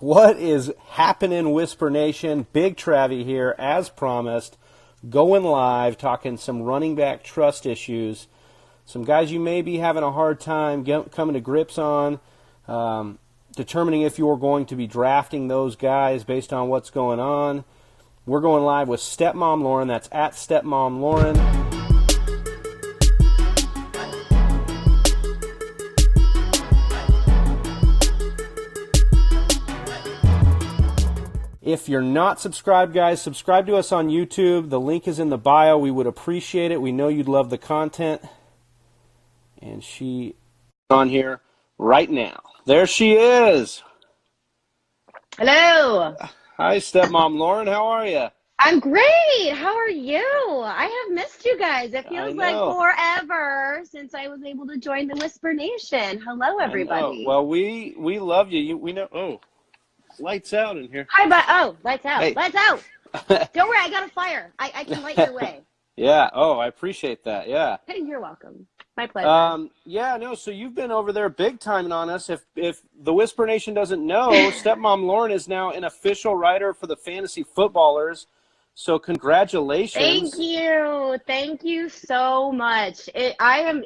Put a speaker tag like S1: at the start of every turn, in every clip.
S1: What is happening, Whisper Nation? Big Travy here, as promised, going live, talking some running back trust issues. Some guys you may be having a hard time coming to grips on, determining if you're going to be drafting those guys based on what's going on. We're going live with Stepmom Lauren. That's at Stepmom Lauren. If you're not subscribed, guys, subscribe to us on YouTube. The link is in the bio. We would appreciate it. We know you'd love the content. And she on here right now. There she is.
S2: Hello.
S1: Hi, Stepmom Lauren. How are you?
S2: I'm great. How are you? I have missed you guys. It feels like forever since I was able to join the Whisper Nation. Hello, everybody.
S1: Well, we love you. We know. Oh, lights out in here.
S2: Hi, lights out.
S1: Hey.
S2: Lights out. Don't worry, I got a fire. I can light your way.
S1: Yeah. Oh, I appreciate that. Yeah.
S2: Hey, you're welcome. My pleasure.
S1: So you've been over there big time on us. If the Whisper Nation doesn't know, Stepmom Lauren is now an official writer for the Fantasy Footballers. So congratulations.
S2: Thank you so much. It's kind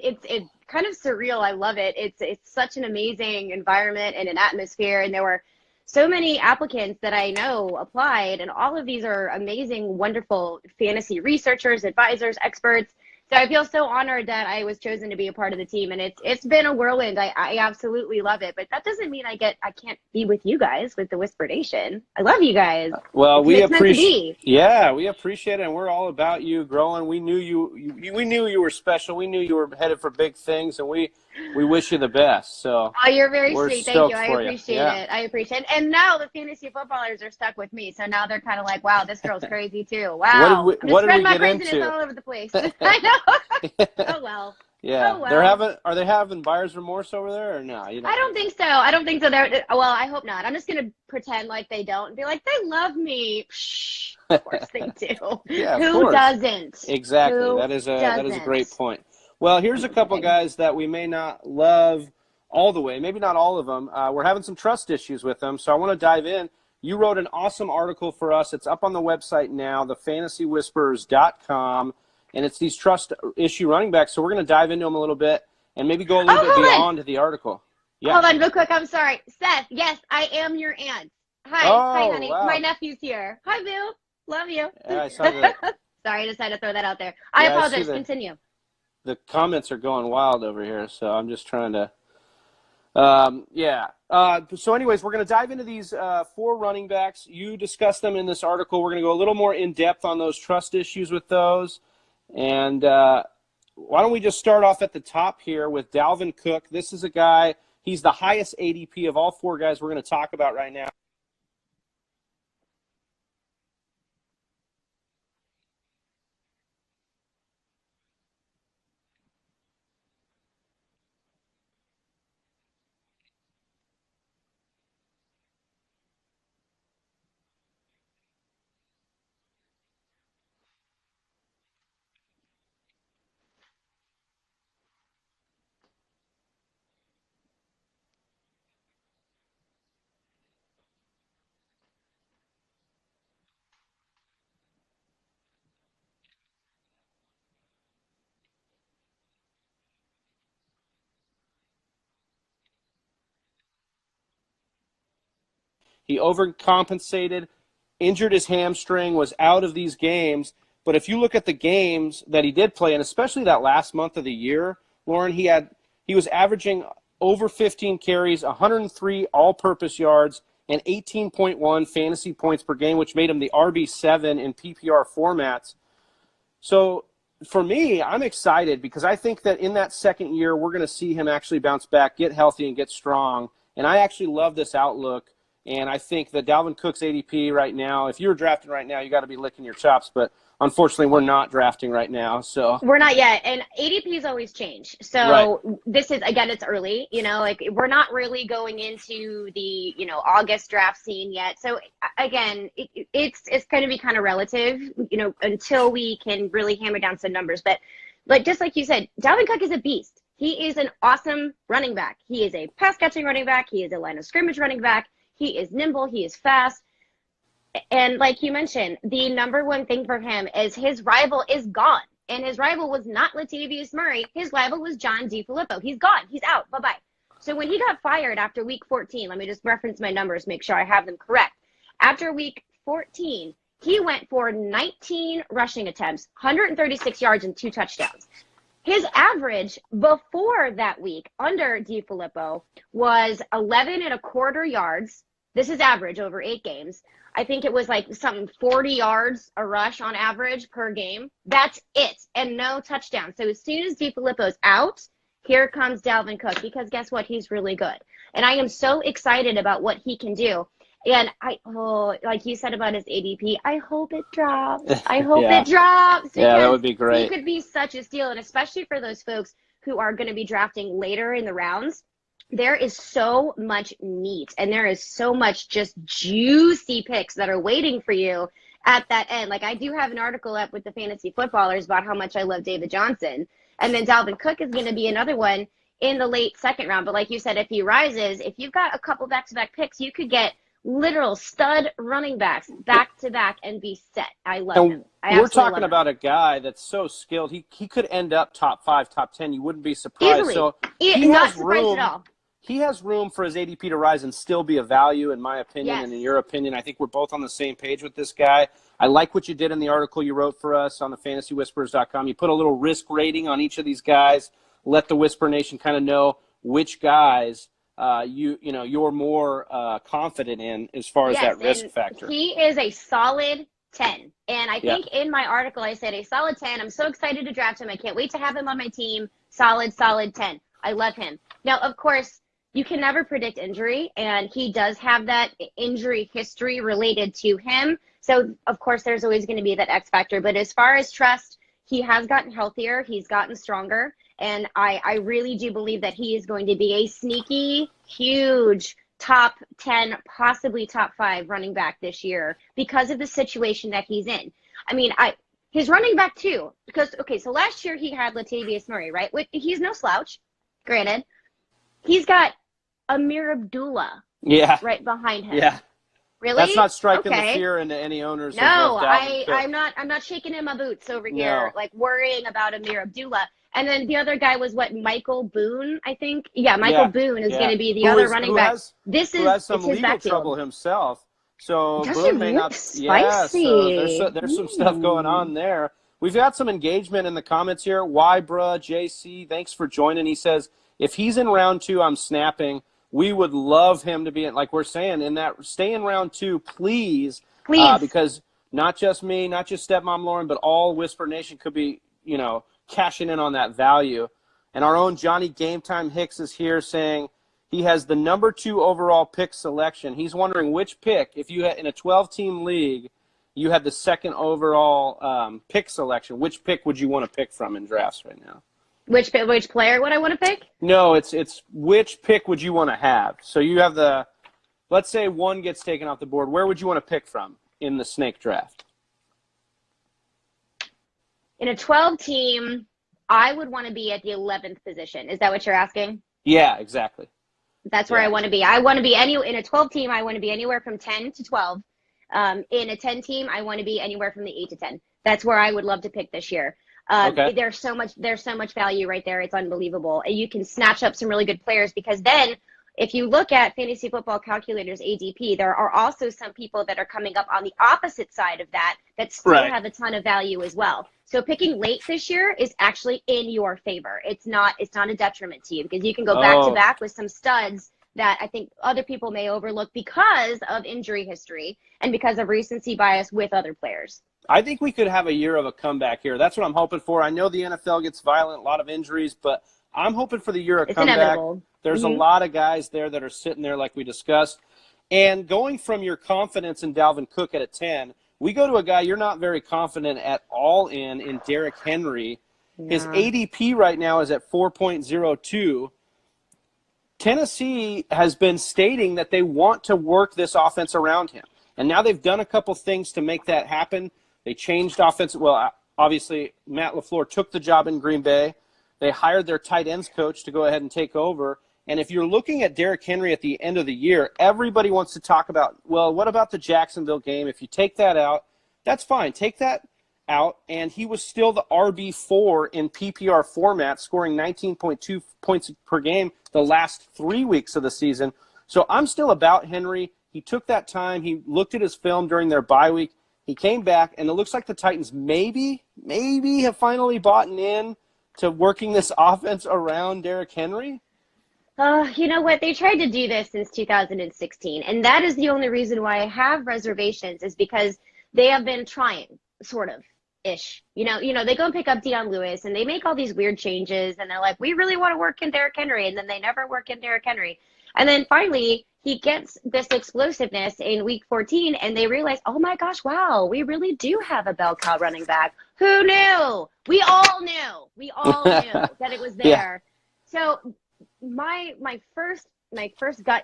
S2: of surreal. I love it. It's such an amazing environment and an atmosphere, and there were so many applicants that I know applied, and all of these are amazing, wonderful fantasy researchers, advisors, experts. So I feel so honored that I was chosen to be a part of the team, and it's been a whirlwind. I absolutely love it, but that doesn't mean I can't be with you guys, with the Whisper Nation. I love you guys.
S1: Well, we appreciate. Yeah, we appreciate it, and we're all about you growing. We knew you were special. We knew you were headed for big things, and we wish you the best. So
S2: you're very sweet. Thank you. I appreciate it.
S1: I
S2: appreciate it. And now the Fantasy Footballers are stuck with me, so now they're kind of like, wow, this girl's crazy too. Wow.
S1: What did we get into?
S2: All over the place. I know. Oh well.
S1: Yeah.
S2: Oh, well.
S1: Are they having buyer's remorse over there or no?
S2: I don't think so. Well, I hope not. I'm just gonna pretend like they don't and be like, they love me. Psh, of course they do.
S1: Yeah.
S2: Who doesn't?
S1: Exactly. That is a great point. Well, here's a couple guys that we may not love all the way. Maybe not all of them. We're having some trust issues with them, so I want to dive in. You wrote an awesome article for us. It's up on the website now, thefantasywhispers.com. And it's these trust issue running backs. So we're going to dive into them a little bit and maybe go a little bit beyond the article. Yeah.
S2: Hold on real quick. I'm sorry. Seth, yes, I am your aunt. Hi, honey. Wow. My nephew's here. Hi, Boo. Love you.
S1: Yeah, I saw that.
S2: Sorry, I just had to throw that out there. I apologize. Continue.
S1: The comments are going wild over here, so I'm just trying to so anyways, we're going to dive into these 4 running backs. You discussed them in this article. We're going to go a little more in-depth on those trust issues with those. And why don't we just start off at the top here with Dalvin Cook. This is a guy, he's the highest ADP of all 4 guys we're going to talk about right now. He overcompensated, injured his hamstring, was out of these games. But if you look at the games that he did play, and especially that last month of the year, Lauren, he was averaging over 15 carries, 103 all-purpose yards, and 18.1 fantasy points per game, which made him the RB7 in PPR formats. So for me, I'm excited because I think that in that second year, we're going to see him actually bounce back, get healthy, and get strong. And I actually love this outlook. And I think that Dalvin Cook's ADP right now, if you were drafting right now, you got to be licking your chops. But unfortunately, we're not drafting right now. So
S2: we're not yet. And ADPs always change. So This is, again, it's early. We're not really going into the, August draft scene yet. So, again, it's going to be kind of relative, until we can really hammer down some numbers. But just like you said, Dalvin Cook is a beast. He is an awesome running back. He is a pass-catching running back. He is a line of scrimmage running back. He is nimble. He is fast. And like you mentioned, the number one thing for him is his rival is gone. And his rival was not Latavius Murray. His rival was John DeFilippo. He's gone. He's out. Bye-bye. So when he got fired after week 14, let me just reference my numbers, make sure I have them correct. After week 14, he went for 19 rushing attempts, 136 yards, and 2 touchdowns. His average before that week under DeFilippo was 11 and a quarter yards. This is average over 8 games. I think it was like something 40 yards a rush on average per game. That's it, and no touchdowns. So as soon as DeFilippo's out, here comes Dalvin Cook, because guess what? He's really good. And I am so excited about what he can do. And like you said about his ADP, I hope it drops. I hope it drops.
S1: Yeah, that would be great.
S2: He could be such a steal, and especially for those folks who are going to be drafting later in the rounds. There is so much meat, and there is so much just juicy picks that are waiting for you at that end. Like, I do have an article up with the fantasy footballers about how much I love David Johnson. And then Dalvin Cook is going to be another one in the late second round. But like you said, if he rises, if you've got a couple back-to-back picks, you could get literal stud running backs back-to-back and be set. I love him.
S1: We're talking about a guy that's so skilled. He could end up top 5, top 10. You wouldn't be surprised.
S2: Easily.
S1: So
S2: Not surprised at all.
S1: He has room for his ADP to rise and still be a value, in my opinion, and in your opinion. I think we're both on the same page with this guy. I like what you did in the article you wrote for us on the fantasywhispers.com. You put a little risk rating on each of these guys. Let the Whisper Nation kind of know which guys you're more confident in as far as that risk factor.
S2: He is a solid 10. And I think in my article I said a solid 10. I'm so excited to draft him. I can't wait to have him on my team. Solid 10. I love him. Now, of course, you can never predict injury, and he does have that injury history related to him. So, of course, there's always going to be that X factor. But as far as trust, he has gotten healthier. He's gotten stronger. And I really do believe that he is going to be a sneaky, huge top 10, possibly top 5 running back this year because of the situation that he's in. I mean, his running back, too. Because, okay, so last year he had Latavius Murray, right? He's no slouch, granted. He's got Amir Abdullah right behind him.
S1: Yeah.
S2: Really?
S1: That's not striking the fear into any owners.
S2: No, I'm not shaking in my boots over here, like worrying about Amir Abdullah. And then the other guy was Michael Boone, I think. Yeah, Michael Boone is going to be the other running back.
S1: Who has some legal trouble himself. So Boone may not.
S2: Spicy.
S1: Yeah, so there's some stuff going on there. We've got some engagement in the comments here. Why, bruh, JC, thanks for joining. He says, if he's in round 2, I'm snapping. We would love him to be in, like we're saying, stay in round 2, please.
S2: Please.
S1: Because not just me, not just Stepmom Lauren, but all Whisper Nation could be, cashing in on that value. And our own Johnny Game Time Hicks is here saying he has the number 2 overall pick selection. He's wondering which pick, if you had in a 12-team league, you had the second overall pick selection, which pick would you want to pick from in drafts right now?
S2: Which player would I want to pick?
S1: No, it's which pick would you want to have? So you have let's say one gets taken off the board. Where would you want to pick from in the snake draft?
S2: In a 12-team, I would want to be at the 11th position. Is that what you're asking?
S1: Yeah, exactly.
S2: That's where I want to be. I want to be in a 12-team, I want to be anywhere from 10 to 12. In a 10-team, I want to be anywhere from the 8 to 10. That's where I would love to pick this year. There's so much value right there. It's unbelievable. And you can snatch up some really good players, because then if you look at Fantasy Football Calculator's ADP, there are also some people that are coming up on the opposite side of that still have a ton of value as well. So picking late this year is actually in your favor. It's not a detriment to you, because you can go back to back with some studs that I think other people may overlook because of injury history and because of recency bias with other players.
S1: I think we could have a year of a comeback here. That's what I'm hoping for. I know the NFL gets violent, a lot of injuries, but I'm hoping for the year of comeback.
S2: Inevitable.
S1: There's a lot of guys there that are sitting there like we discussed. And going from your confidence in Dalvin Cook at a 10, we go to a guy you're not very confident at all in Derrick Henry. Yeah. His ADP right now is at 4.02. Tennessee has been stating that they want to work this offense around him. And now they've done a couple things to make that happen. They changed offensive. Well, obviously, Matt LaFleur took the job in Green Bay. They hired their tight ends coach to go ahead and take over. And if you're looking at Derrick Henry at the end of the year, everybody wants to talk about, well, what about the Jacksonville game? If you take that out, that's fine. Take that out, and he was still the RB4 in PPR format, scoring 19.2 points per game the last 3 weeks of the season. So I'm still about Henry. He took that time. He looked at his film during their bye week. He came back, and it looks like the Titans maybe have finally bought in to working this offense around Derrick Henry.
S2: You know what? They tried to do this since 2016, and that is the only reason why I have reservations is because they have been trying, sort of, ish. You know, they go and pick up Deion Lewis, and they make all these weird changes, and they're like, we really want to work in Derrick Henry, and then they never work in Derrick Henry. And then finally, he gets this explosiveness in week 14, and they realize, oh my gosh, wow, we really do have a bell cow running back. Who knew? We all knew. We all knew that it was there. Yeah. So my first gut,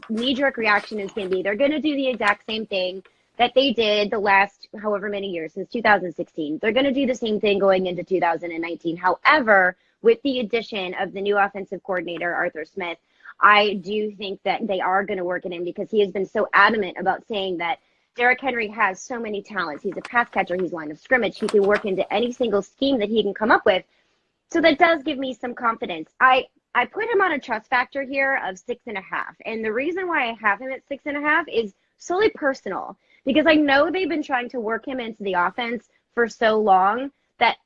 S2: knee-jerk reaction is going to be they're going to do the exact same thing that they did the last however many years, since 2016. They're going to do the same thing going into 2019. However, with the addition of the new offensive coordinator, Arthur Smith, I do think that they are going to work it in because he has been so adamant about saying that Derrick Henry has so many talents. He's a pass catcher. He's line of scrimmage. He can work into any single scheme that he can come up with. So that does give me some confidence. I put him on a trust factor here of 6.5. And the reason why I have him at 6.5 is solely personal because I know they've been trying to work him into the offense for so long that,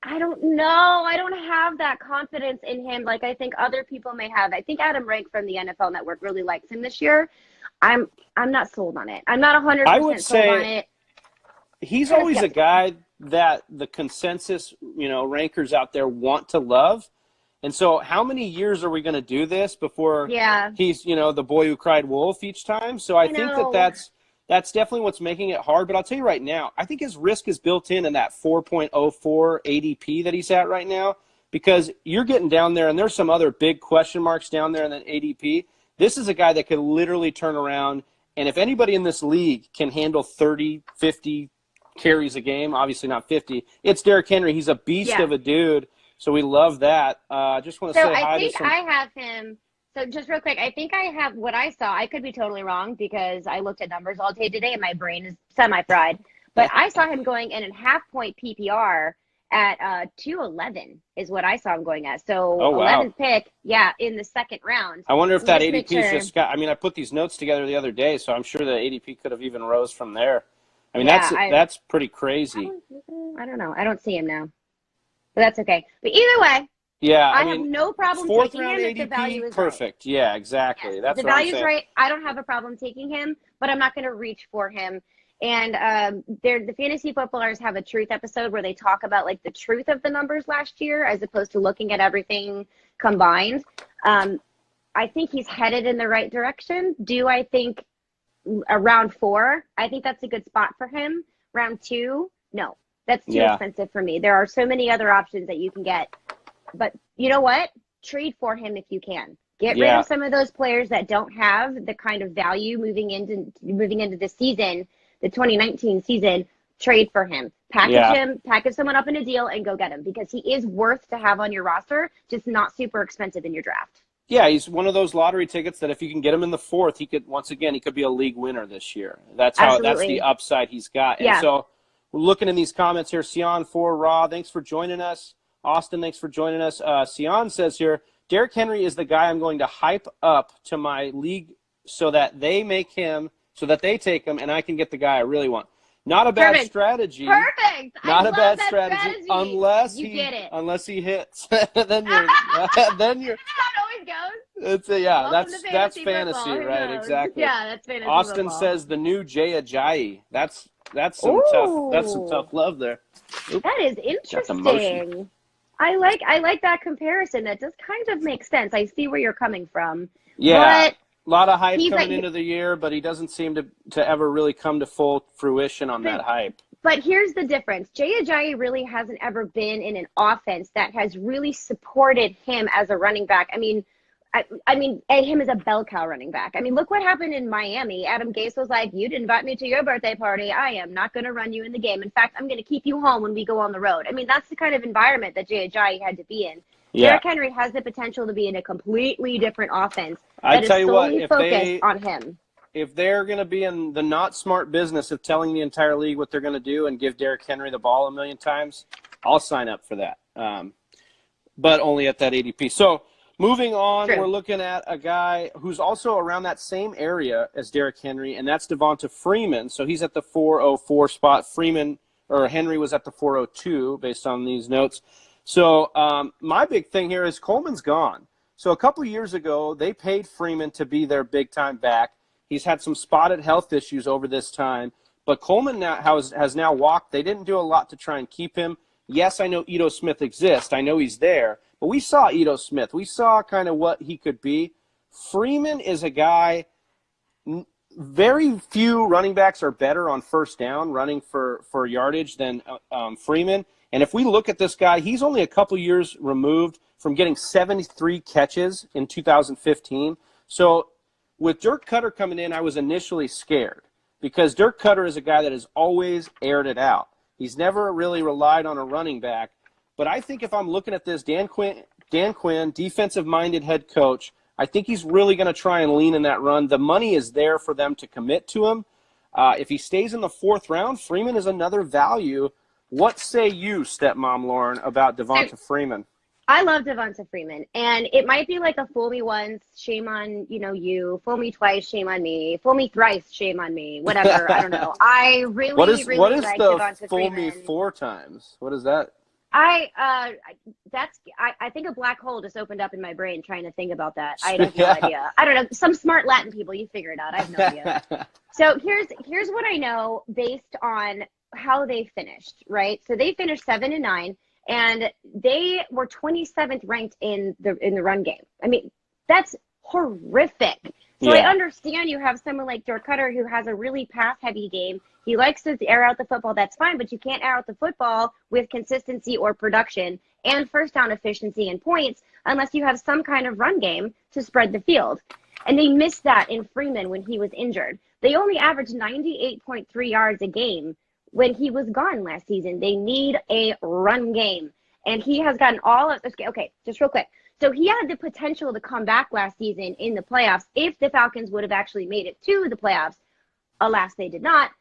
S2: I don't know. I don't have that confidence in him like I think other people may have. I think Adam Rank from the NFL Network really likes him this year. I'm not sold on it. I'm not 100%
S1: I would
S2: sold on
S1: say
S2: it.
S1: He's always a guy that the consensus, rankers out there want to love. And so how many years are we going to do this before he's, the boy who cried wolf each time? So I think that's definitely what's making it hard. But I'll tell you right now, I think his risk is built in that 4.04 ADP that he's at right now because you're getting down there, and there's some other big question marks down there in that ADP. This is a guy that could literally turn around, and if anybody in this league can handle 30, 50 carries a game, obviously not 50, it's Derrick Henry. He's a beast of a dude, so we love that. Just want to say hi to some –
S2: I have him – so just real quick, I think I have what I saw. I could be totally wrong because I looked at numbers all day today and my brain is semi-fried. But I saw him going in half-point PPR at 211 is what I saw him going at. So 11th pick, in the second round.
S1: I wonder if that ADP is just got – I put these notes together the other day, so I'm sure the ADP could have even rose from there. That's pretty crazy.
S2: I don't know. I don't see him now. But that's okay. But either way.
S1: Yeah,
S2: I have no problem taking him if the value is
S1: perfect.
S2: Right.
S1: Yeah, exactly.
S2: Yes,
S1: that's
S2: the
S1: what I'm
S2: value's
S1: saying.
S2: right. I don't have a problem taking him, but I'm not going to reach for him. And the fantasy footballers have a truth episode where they talk about the truth of the numbers last year as opposed to looking at everything combined. I think he's headed in the right direction. Do I think round 4? I think that's a good spot for him. Round 2, no, that's too expensive for me. There are so many other options that you can get. But you know what? Trade for him if you can. Get rid of some of those players that don't have the kind of value moving into the season, the 2019 season. Trade for him. Package someone up in a deal and go get him because he is worth to have on your roster, just not super expensive in your draft.
S1: Yeah, he's one of those lottery tickets that if you can get him in the 4th, he could be a league winner this year. That's the upside he's got. And so we're looking in these comments here. Sion for Raw, thanks for joining us. Austin, thanks for joining us. Sion says here, Derrick Henry is the guy I'm going to hype up to my league so that they take him, and I can get the guy I really want. Not a bad strategy.
S2: Perfect.
S1: Not a bad strategy unless he hits. then you're
S2: That always goes.
S1: That's fantasy, right?
S2: Knows?
S1: Exactly.
S2: Yeah, that's fantasy.
S1: Austin says the new Jay Ajayi. That's some tough love there. Oop.
S2: That is interesting. I like that comparison. That does kind of make sense. I see where you're coming from.
S1: Yeah, but a lot of hype coming into the year, but he doesn't seem to ever really come to full fruition on that hype.
S2: But here's the difference. Jay Ajayi really hasn't ever been in an offense that has really supported him as a running back. Him as a bell cow running back. Look what happened in Miami. Adam Gase was like, you didn't invite me to your birthday party. I am not going to run you in the game. In fact, I'm going to keep you home when we go on the road. That's the kind of environment that Jay Ajayi had to be in.
S1: Yeah.
S2: Derrick Henry has the potential to be in a completely different offense
S1: I
S2: that is
S1: tell you what,
S2: solely focused on him.
S1: if they're going to be in the not smart business of telling the entire league what they're going to do and give Derrick Henry the ball a million times, I'll sign up for that. But only at that ADP. So moving on,
S2: True.
S1: we're looking at a guy who's also around that same area as Derrick Henry, and that's Devonta Freeman. So he's at the 404 spot. Henry was at the 402 based on these notes. So my big thing here is Coleman's gone. So a couple years ago, they paid Freeman to be their big-time back. He's had some spotted health issues over this time. But Coleman now has now walked. They didn't do a lot to try and keep him. Yes, I know Ito Smith exists. I know he's there. But we saw Ito Smith. We saw kind of what he could be. Freeman is a guy, very few running backs are better on first down running for yardage than Freeman. And if we look at this guy, he's only a couple years removed from getting 73 catches in 2015. So with Dirk Cutter coming in, I was initially scared because Dirk Cutter is a guy that has always aired it out. He's never really relied on a running back. But I think if I'm looking at this, Dan Quinn, defensive-minded head coach, I think he's really going to try and lean in that run. The money is there for them to commit to him. If he stays in the fourth round, Freeman is another value. What say you, Stepmom Lauren, about Devonta Freeman?
S2: I love Devonta Freeman, and it might be like a fool me once, shame on you, fool me twice, shame on me, fool me thrice, shame on me, whatever. I don't know. I really,
S1: what is
S2: like
S1: the
S2: Devonta
S1: fool
S2: Freeman.
S1: me four times? What is that?
S2: I think a black hole just opened up in my brain trying to think about that. I have no idea. I don't know. Some smart Latin people, you figure it out. I have no idea. So here's what I know based on how they finished, right? So they finished 7-9. And they were 27th ranked in the run game. I mean, that's horrific. So
S1: Yeah.
S2: I understand you have someone like Dirk Cutter who has a really pass-heavy game. He likes to air out the football. That's fine, but you can't air out the football with consistency or production and first down efficiency and points unless you have some kind of run game to spread the field. And they missed that in Freeman when he was injured. They only averaged 98.3 yards a game when he was gone last season. They need a run game. And he has gotten all of – okay, just real quick. So he had the potential to come back last season in the playoffs if the Falcons would have actually made it to the playoffs. Alas, they did not.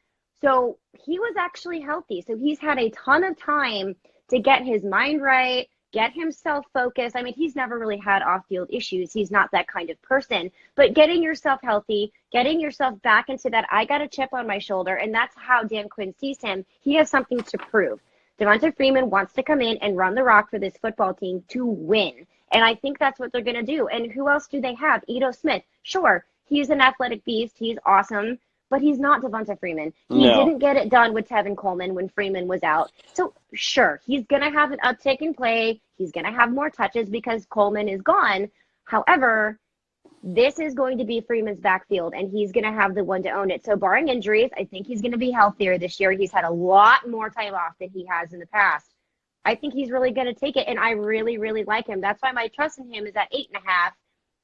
S2: So he was actually healthy. So he's had a ton of time to get his mind right, get himself focused. I mean, he's never really had off-field issues. He's not that kind of person. But getting yourself healthy, getting yourself back into that, I got a chip on my shoulder, and that's how Dan Quinn sees him. He has something to prove. Devonta Freeman wants to come in and run the rock for this football team to win. And I think that's what they're going to do. And who else do they have? Ito Smith. Sure, he's an athletic beast. He's awesome. But he's not Devonta Freeman. He didn't get it done with Tevin Coleman when Freeman was out. So, sure, he's going to have an uptick in play. He's going to have more touches because Coleman is gone. However, this is going to be Freeman's backfield, and he's going to have the one to own it. So, barring injuries, I think he's going to be healthier this year. He's had a lot more time off than he has in the past. I think he's really going to take it, and I really, really like him. That's why my trust in him is at 8.5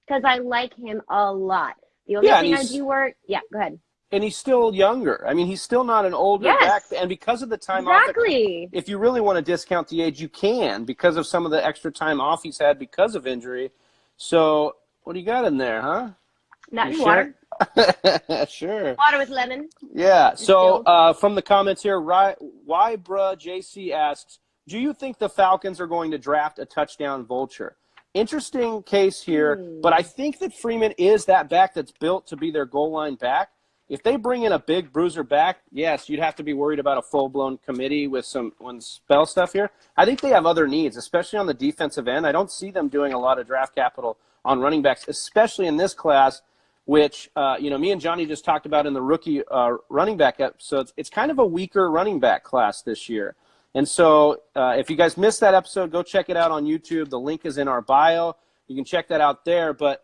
S2: because I like him a lot. The only thing I do work – yeah, go ahead.
S1: And he's still younger. I mean, he's still not an older back. And because of the time off, if you really want to discount the age, you can because of some of the extra time off he's had because of injury. So what do you got in there, huh?
S2: Not water.
S1: Sure.
S2: Water with lemon.
S1: Yeah. So from the comments here, why bruh JC asks, do you think the Falcons are going to draft a touchdown vulture? Interesting case here, but I think that Freeman is that back that's built to be their goal line back. If they bring in a big bruiser back, yes, you'd have to be worried about a full-blown committee with some spell stuff here. I think they have other needs, especially on the defensive end. I don't see them doing a lot of draft capital on running backs, especially in this class, which, me and Johnny just talked about in the rookie running back episodes. It's kind of a weaker running back class this year. And so if you guys missed that episode, go check it out on YouTube. The link is in our bio. You can check that out there. But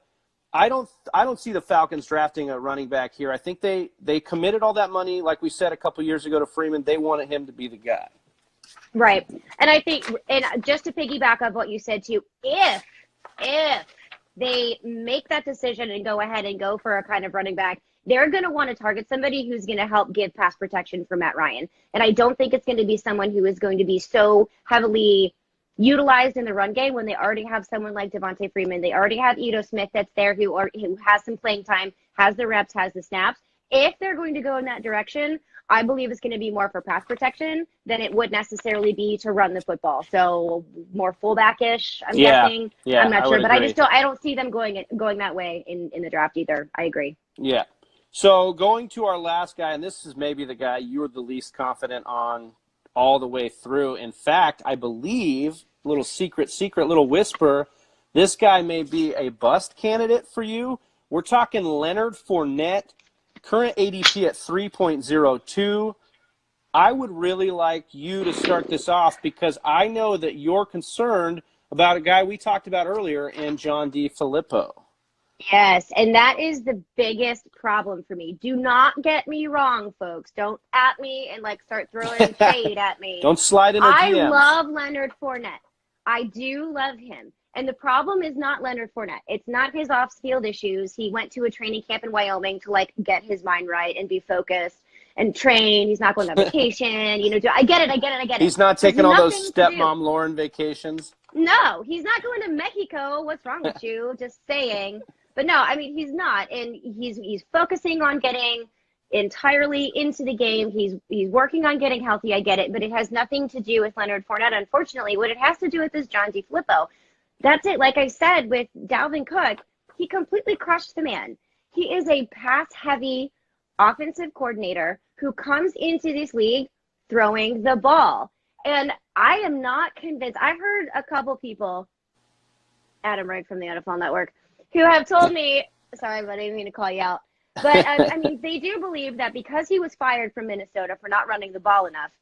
S1: I don't see the Falcons drafting a running back here. I think they committed all that money, like we said a couple years ago to Freeman. They wanted him to be the guy.
S2: Right. And I think, and just to piggyback on what you said too, if they make that decision and go ahead and go for a kind of running back, they're going to want to target somebody who's going to help give pass protection for Matt Ryan. And I don't think it's going to be someone who is going to be so heavily utilized in the run game when they already have someone like Devontae Freeman. They already have Ito Smith that's there who has some playing time, has the reps, has the snaps. If they're going to go in that direction, I believe it's going to be more for pass protection than it would necessarily be to run the football. So more fullback-ish, I'm guessing.
S1: Yeah,
S2: I'm not sure, but
S1: agree.
S2: I don't see them going that way in the draft either. I agree.
S1: Yeah. So going to our last guy, and this is maybe the guy you're the least confident on all the way through. In fact, I believe, little secret, little whisper, this guy may be a bust candidate for you. We're talking Leonard Fournette, current ADP at 3.02. I would really like you to start this off because I know that you're concerned about a guy we talked about earlier in John DeFilippo.
S2: Yes, and that is the biggest problem for me. Do not get me wrong, folks. Don't at me and start throwing shade at me.
S1: Don't slide in the DMs.
S2: I love Leonard Fournette. I do love him. And the problem is not Leonard Fournette. It's not his off-field issues. He went to a training camp in Wyoming to get his mind right and be focused and train. He's not going on vacation. I get it.
S1: He's not taking all those stepmom Lauren vacations.
S2: No, he's not going to Mexico. What's wrong with you? Just saying. But no, I mean, he's not. And he's focusing on getting entirely into the game. He's working on getting healthy. I get it. But it has nothing to do with Leonard Fournette, unfortunately. What it has to do with is John DeFilippo. That's it. Like I said, with Dalvin Cook, he completely crushed the man. He is a pass-heavy offensive coordinator who comes into this league throwing the ball. And I am not convinced. I've heard a couple people, Adam Wright from the NFL Network, who have told me, sorry, but I didn't mean to call you out. But, I mean, they do believe that because he was fired from Minnesota for not running the ball enough,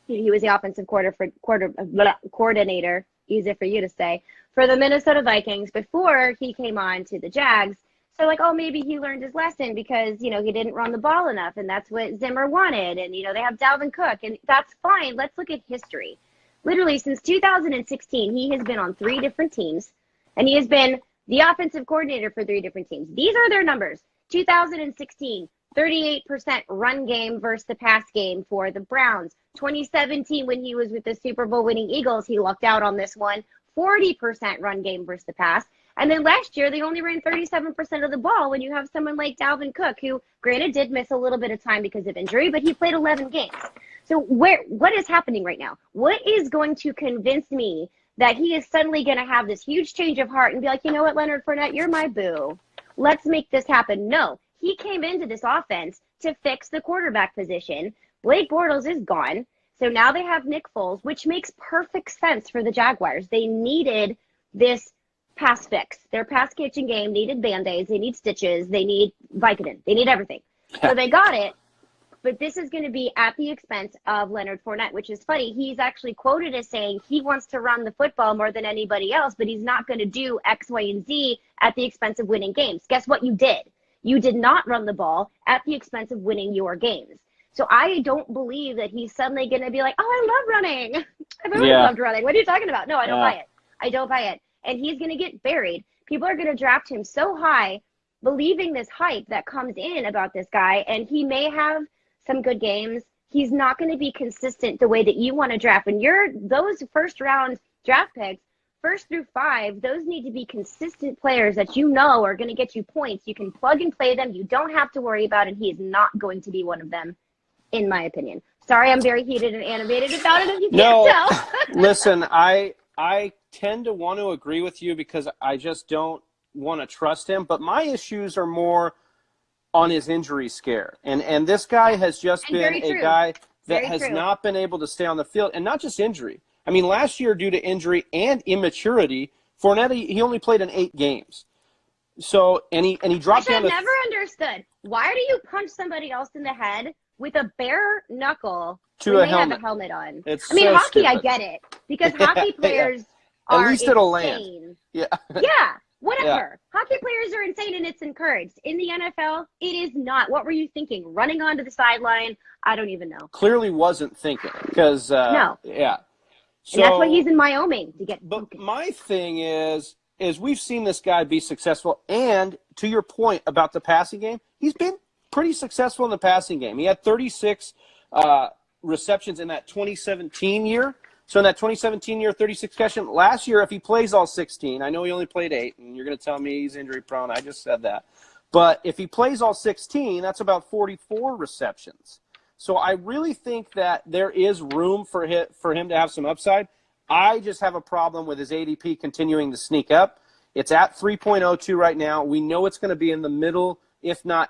S2: he was the offensive coordinator, easy for you to say, for the Minnesota Vikings before he came on to the Jags. So, maybe he learned his lesson because, he didn't run the ball enough, and that's what Zimmer wanted. And, they have Dalvin Cook, and that's fine. Let's look at history. Literally, since 2016, he has been on 3 different teams, and he has been the offensive coordinator for 3 different teams. These are their numbers. 2016, 38% run game versus the pass game for the Browns. 2017, when he was with the Super Bowl winning Eagles, he lucked out on this one. 40% run game versus the pass. And then last year, they only ran 37% of the ball when you have someone like Dalvin Cook, who, granted, did miss a little bit of time because of injury, but he played 11 games. So what is happening right now? What is going to convince me that he is suddenly going to have this huge change of heart and be like, you know what, Leonard Fournette, you're my boo. Let's make this happen. No, he came into this offense to fix the quarterback position. Blake Bortles is gone. So now they have Nick Foles, which makes perfect sense for the Jaguars. They needed this pass fix. Their pass catching game needed Band-Aids. They need stitches. They need Vicodin. They need everything. So they got it. But this is going to be at the expense of Leonard Fournette, which is funny. He's actually quoted as saying he wants to run the football more than anybody else, but he's not going to do X, Y, and Z at the expense of winning games. Guess what you did? You did not run the ball at the expense of winning your games. So I don't believe that he's suddenly going to be like, oh, I love running. I've always loved running. What are you talking about? No, I don't buy it. I don't buy it. And he's going to get buried. People are going to draft him so high, believing this hype that comes in about this guy, and he may have some good games. He's not going to be consistent the way that you want to draft. When you're those first round draft picks, 1st through 5, those need to be consistent players that you know are going to get you points. You can plug and play them. You don't have to worry about it. He is not going to be one of them, in my opinion. Sorry, I'm very heated and animated about it, if you can't tell.
S1: Listen, I tend to want to agree with you because I just don't want to trust him. But my issues are more on his injury scare. And this guy has just been a guy that has not been able to stay on the field. And not just injury. I mean, last year, due to injury and immaturity, Fournette, he only played in 8 games. So, and he dropped down to...
S2: I've never understood. Why do you punch somebody else in the head with a bare knuckle when they have a helmet on?
S1: It's
S2: hockey,
S1: stupid.
S2: I get it. Because hockey players are
S1: At least
S2: insane.
S1: it'll land. Yeah.
S2: Yeah. Whatever. Yeah. Hockey players are insane and it's encouraged. In the NFL, it is not. What were you thinking? Running onto the sideline? I don't even know.
S1: Clearly wasn't thinking because,
S2: no.
S1: Yeah. So,
S2: and that's why he's in Wyoming, to get
S1: But
S2: focused.
S1: my thing is we've seen this guy be successful. And to your point about the passing game, he's been pretty successful in the passing game. He had 36 receptions in that 2017 year. So in that 2017 year, 36 catches. Last year, if he plays all 16, I know he only played 8, and you're going to tell me he's injury prone. I just said that. But if he plays all 16, that's about 44 receptions. So I really think that there is room for him to have some upside. I just have a problem with his ADP continuing to sneak up. It's at 3.02 right now. We know it's going to be in the middle, if not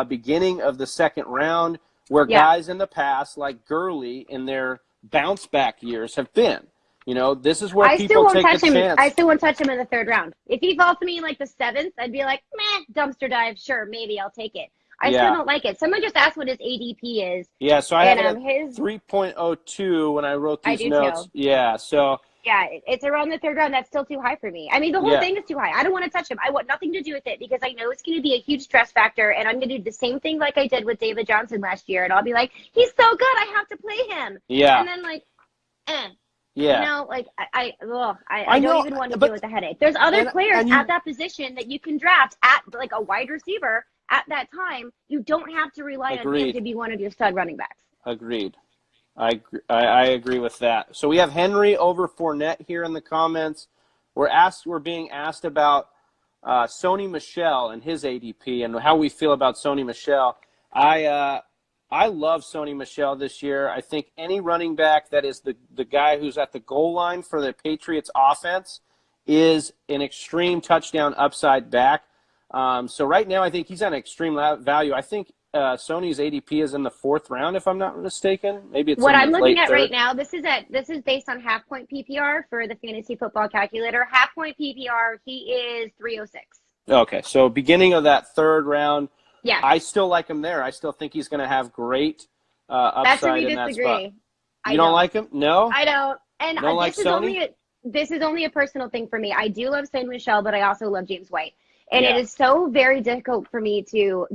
S1: beginning of the second round, where guys in the past, like Gurley, in their bounce-back years have been. You know, this is where people take a chance.
S2: I still won't touch him in the third round. If he falls to me in like the 7th, I'd be like, meh, dumpster dive. Sure, maybe I'll take it. I still don't like it. Someone just asked what his ADP is.
S1: Yeah, so I have it at 3.02 when I wrote these notes. Too. Yeah, so.
S2: Yeah, it's around the third round. That's still too high for me. I mean, the whole thing is too high. I don't want to touch him. I want nothing to do with it because I know it's going to be a huge stress factor, and I'm going to do the same thing like I did with David Johnson last year, and I'll be like, he's so good, I have to play him.
S1: Yeah.
S2: And then, like, Yeah. You know, like I don't even want to deal with the headache. There's other players at that position that you can draft at like a wide receiver at that time. You don't have to rely on him to be one of your stud running backs.
S1: Agreed. I agree with that. So we have Henry over Fournette here in the comments. We're being asked about Sony Michel and his ADP and how we feel about Sony Michel. I love Sony Michel this year. I think any running back that is the guy who's at the goal line for the Patriots offense is an extreme touchdown upside back. So right now I think he's at an extreme value. I think Sony's ADP is in the 4th round, if I'm not mistaken. Maybe it's
S2: what I'm looking at
S1: third.
S2: Right now. This is based on half point PPR for the fantasy football calculator. Half point PPR, he is 306.
S1: Okay, so beginning of that 3rd round.
S2: Yeah,
S1: I still like him there. I still think he's going to have great upside in that spot. You don't like him? No,
S2: I don't. And
S1: don't like Sony?
S2: This is only a personal thing for me. I do love Sony Michel, but I also love James White, and it is so very difficult for me to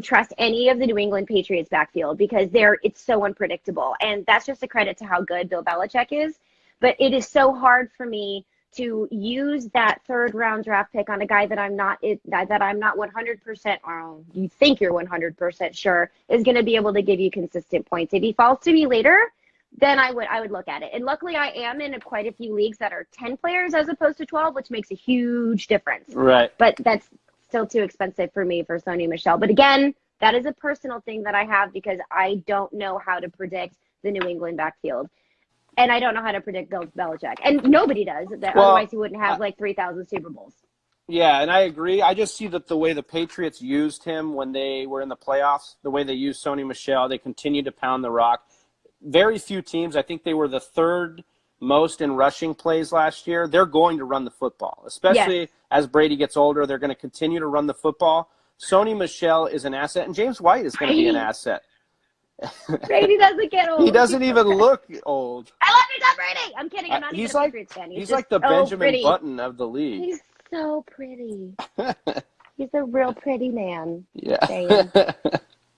S2: trust any of the New England Patriots backfield because it's so unpredictable, and that's just a credit to how good Bill Belichick is. But it is so hard for me to use that 3rd round draft pick on a guy that I'm not 100%, or you think you're 100% sure is going to be able to give you consistent points. If he falls to me later, then I would look at it. And luckily I am in quite a few leagues that are 10 players as opposed to 12, which makes a huge difference.
S1: Right.
S2: But that's still too expensive for me for Sony Michel. But again, that is a personal thing that I have because I don't know how to predict the New England backfield. And I don't know how to predict Bill Belichick. And nobody does. Otherwise, he wouldn't have like 3,000 Super Bowls.
S1: Yeah, and I agree. I just see that the way the Patriots used him when they were in the playoffs, the way they used Sony Michel, they continued to pound the rock. Very few teams, I think they were the 3rd most in rushing plays last year. They're going to run the football, especially as Brady gets older. They're going to continue to run the football. Sony Michel is an asset, and James White is going to be an asset.
S2: Brady doesn't get old.
S1: He doesn't even look old.
S2: I love you, Tom Brady. I'm kidding. I'm not even a Patriots fan.
S1: He's like the Benjamin Button of the league.
S2: He's so pretty. He's a real pretty man.
S1: Yeah.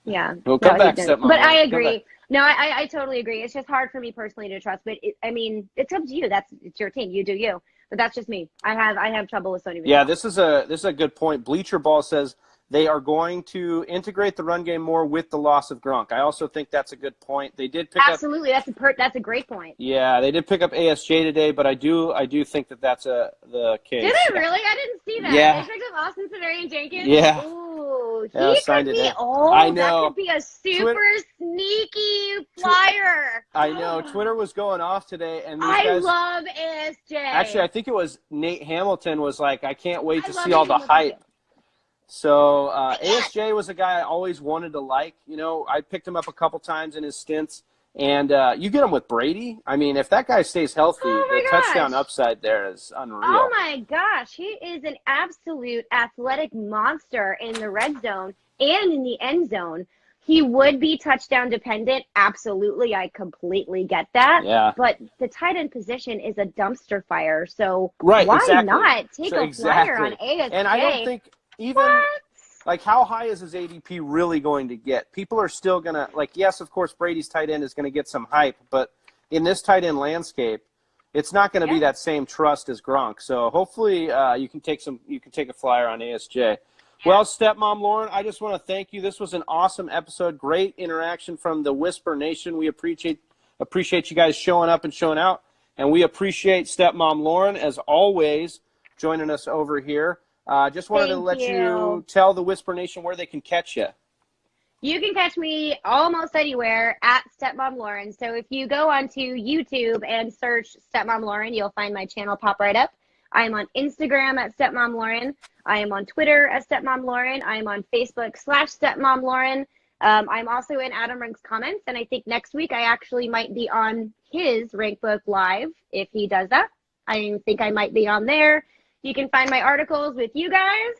S2: Yeah.
S1: We'll come back, Stepmom.
S2: But I agree. No, I totally agree. It's just hard for me personally to trust. But it's up to you. It's your team. You do you. But that's just me. I have trouble with Sony Michel.
S1: Yeah, this is a good point. Bleacher Ball says they are going to integrate the run game more with the loss of Gronk. I also think that's a good point. They did pick
S2: Absolutely, that's a great point.
S1: Yeah, they did pick up ASJ today, but I do think that that's the case.
S2: Did they really? I didn't see that.
S1: Yeah.
S2: They picked up Austin Severian Jenkins.
S1: Yeah.
S2: Ooh, he
S1: could
S2: be old.
S1: I know.
S2: That could be a super sneaky flyer.
S1: I know. Twitter was going off today, and these
S2: I
S1: guys,
S2: love ASJ.
S1: Actually, I think it was Nate Hamilton was like, I can't wait to see all the hype. So ASJ was a guy I always wanted to like. You know, I picked him up a couple times in his stints. And you get him with Brady. I mean, if that guy stays healthy, the touchdown upside there is unreal.
S2: Oh, my gosh. He is an absolute athletic monster in the red zone and in the end zone. He would be touchdown dependent. Absolutely. I completely get that.
S1: Yeah.
S2: But the tight end position is a dumpster fire. So
S1: why
S2: not take a flyer on ASJ?
S1: And I don't think even like how high is his ADP really going to get? People are still going to like, yes, of course, Brady's tight end is going to get some hype, but in this tight end landscape, it's not going to be that same trust as Gronk. So hopefully you can take a flyer on ASJ. Yeah. Well, Stepmom Lauren, I just want to thank you. This was an awesome episode. Great interaction from the Whisper Nation. We appreciate Appreciate you guys showing up and showing out. And we appreciate Stepmom Lauren, as always, joining us over here. Just wanted to let you tell the Whisper Nation where they can catch you.
S2: You can catch me almost anywhere at Stepmom Lauren. So if you go onto YouTube and search Stepmom Lauren, you'll find my channel pop right up. I am on Instagram at Stepmom Lauren. I am on Twitter at Stepmom Lauren. I am on Facebook /Stepmom Lauren. I'm also in Adam Rank's comments, and I think next week I actually might be on his Rank Book Live if he does that. I think I might be on there. You can find my articles with you guys.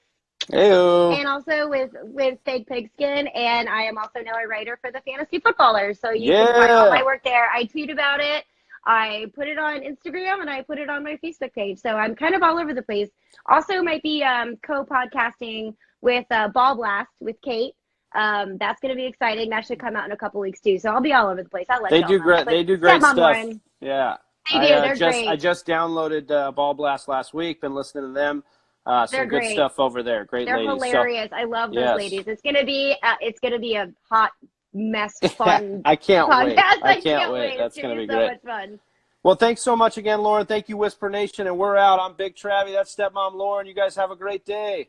S1: Hey-o.
S2: And also with Fake Pigskin, and I am also now a writer for the Fantasy Footballers. So you can find all my work there. I tweet about it. I put it on Instagram, and I put it on my Facebook page. So I'm kind of all over the place. Also might be co-podcasting with Ball Blast with Kate. That's going to be exciting. That should come out in a couple weeks too. So I'll be all over the place. I'll let
S1: they
S2: y'all
S1: do
S2: know.
S1: great. They do great stuff.
S2: Lauren,
S1: yeah,
S2: they do. They're great.
S1: I just downloaded Ball Blast last week. Been listening to them. Some good stuff over there. Great
S2: They're
S1: ladies.
S2: hilarious. So, I love those ladies. It's gonna be a hot mess fun.
S1: I can't
S2: podcast.
S1: wait. I can't wait. That's gonna be great.
S2: So much fun.
S1: Well, thanks so much again, Lauren. Thank you, Whisper Nation, and we're out. I'm Big Travy. That's Stepmom Lauren. You guys have a great day.